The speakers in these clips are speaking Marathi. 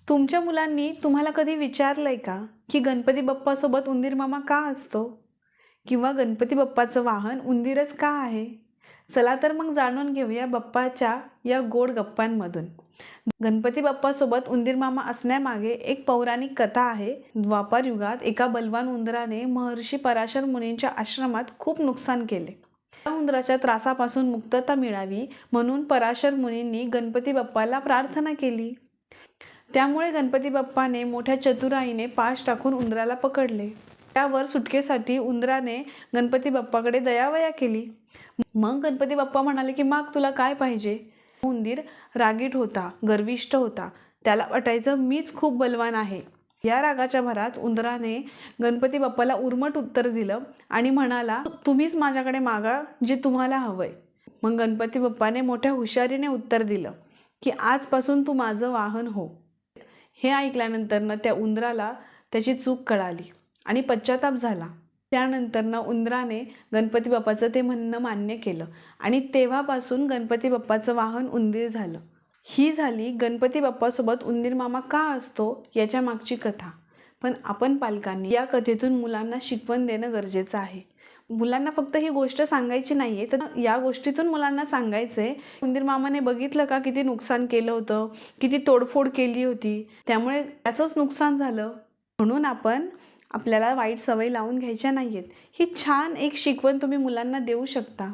तुमच्या मुलांनी तुम्हाला कधी विचारलंय का की गणपती बाप्पासोबत उंदीर मामा का असतो? किंवा गणपती बाप्पाचं वाहन उंदीरच का आहे? चला तर मग जाणून घेऊया बाप्पाच्या या गोड गप्पांमधून. गणपती बाप्पासोबत उंदीर मामा असण्यामागे एक पौराणिक कथा आहे. द्वापार युगात एका बलवान उंदराने महर्षी पराशर मुनींच्या आश्रमात खूप नुकसान केले. त्या उंदराच्या त्रासापासून मुक्तता मिळावी म्हणून पराशर मुनींनी गणपती बाप्पाला प्रार्थना केली. त्यामुळे गणपती बाप्पाने मोठ्या चतुराईने पाश टाकून उंदराला पकडले. त्यावर सुटकेसाठी उंदराने गणपती बाप्पाकडे दयावया केली. मग गणपती बाप्पा म्हणाले की माग तुला काय पाहिजे? उंदीर रागीट होता, गर्विष्ठ होता. त्याला वाटायचं मीच खूप बलवान आहे. या रागाच्या भरात उंदराने गणपती बाप्पाला उर्मट उत्तर दिलं आणि म्हणाला, तुम्हीच माझ्याकडे मागा जे तुम्हाला हवंय. मग गणपती बाप्पाने मोठ्या हुशारीने उत्तर दिलं की आजपासून तू माझं वाहन हो. हे ऐकल्यानंतर त्या उंदराला त्याची चूक कळाली आणि पश्चाताप झाला. त्यानंतर उंदराने गणपती बाप्पाचं ते म्हणणं मान्य केलं आणि तेव्हापासून गणपती बाप्पाचं वाहन उंदीर झालं. ही झाली गणपती बाप्पासोबत उंदीर मामा का असतो याच्या मागची कथा. पण आपण पालकांनी या कथेतून मुलांना शिकवण देणं गरजेचं आहे. मुलांना फक्त ही गोष्ट सांगायची नाहीये, तर या गोष्टीतून मुलांना सांगायचंय उंदीर मामाने बघितलं का किती नुकसान केलं होतं, किती तोडफोड केली होती, त्यामुळे त्याचंच नुकसान झालं. म्हणून आपल्याला वाईट सवय लावून घ्यायच्या नाहीयेत. ही छान एक शिकवण तुम्ही मुलांना देऊ शकता.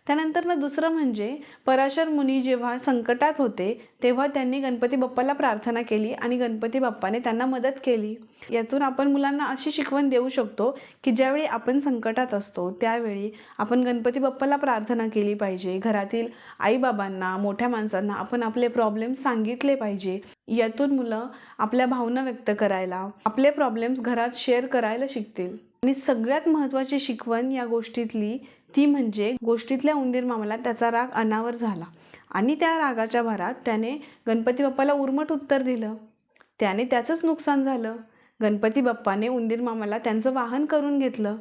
त्यानंतर दुसरं म्हणजे पराशर मुनी जेव्हा संकटात होते तेव्हा त्यांनी गणपती बाप्पाला प्रार्थना केली आणि गणपती बाप्पाने त्यांना मदत केली. यातून आपण मुलांना अशी शिकवण देऊ शकतो की ज्यावेळी आपण संकटात असतो त्यावेळी आपण गणपती बाप्पाला प्रार्थना केली पाहिजे. घरातील आईबाबांना, मोठ्या माणसांना आपण आपले प्रॉब्लेम सांगितले पाहिजे. यातून मुलं आपल्या भावना व्यक्त करायला, आपले प्रॉब्लेम्स घरात शेअर करायला शिकतील. आणि सगळ्यात महत्त्वाची शिकवण या गोष्टीतली ती म्हणजे गोष्टीतल्या उंदीर मामाला त्याचा राग अनावर झाला आणि त्या रागाच्या भरात त्याने गणपती बाप्पाला उर्मट उत्तर दिलं. त्याने त्याचंच नुकसान झालं. गणपती बाप्पाने उंदीर मामाला त्यांचं वाहन करून घेतलं.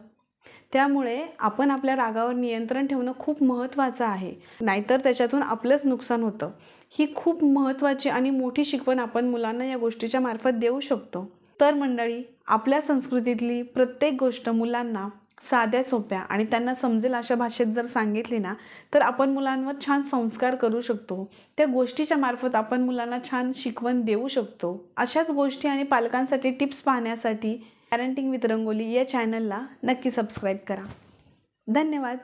त्यामुळे आपण आपल्या रागावर नियंत्रण ठेवणं खूप महत्त्वाचं आहे, नाहीतर त्याच्यातून आपलंच नुकसान होतं. ही खूप महत्त्वाची आणि मोठी शिकवण आपण मुलांना या गोष्टीच्या मार्फत देऊ शकतो. तर मंडळी, आपल्या संस्कृतीतली प्रत्येक गोष्ट मुलांना साध्या सोप्या आणि त्यांना समजेल अशा भाषेत जर सांगितली ना तर आपण मुलांवर छान संस्कार करू शकतो. त्या गोष्टीच्या मार्फत आपण मुलांना छान शिकवण देऊ शकतो. अशाच गोष्टी आणि पालकांसाठी टिप्स पाहण्यासाठी पॅरेंटिंग विथ रंगोली या चॅनलला नक्की सबस्क्राईब करा. धन्यवाद.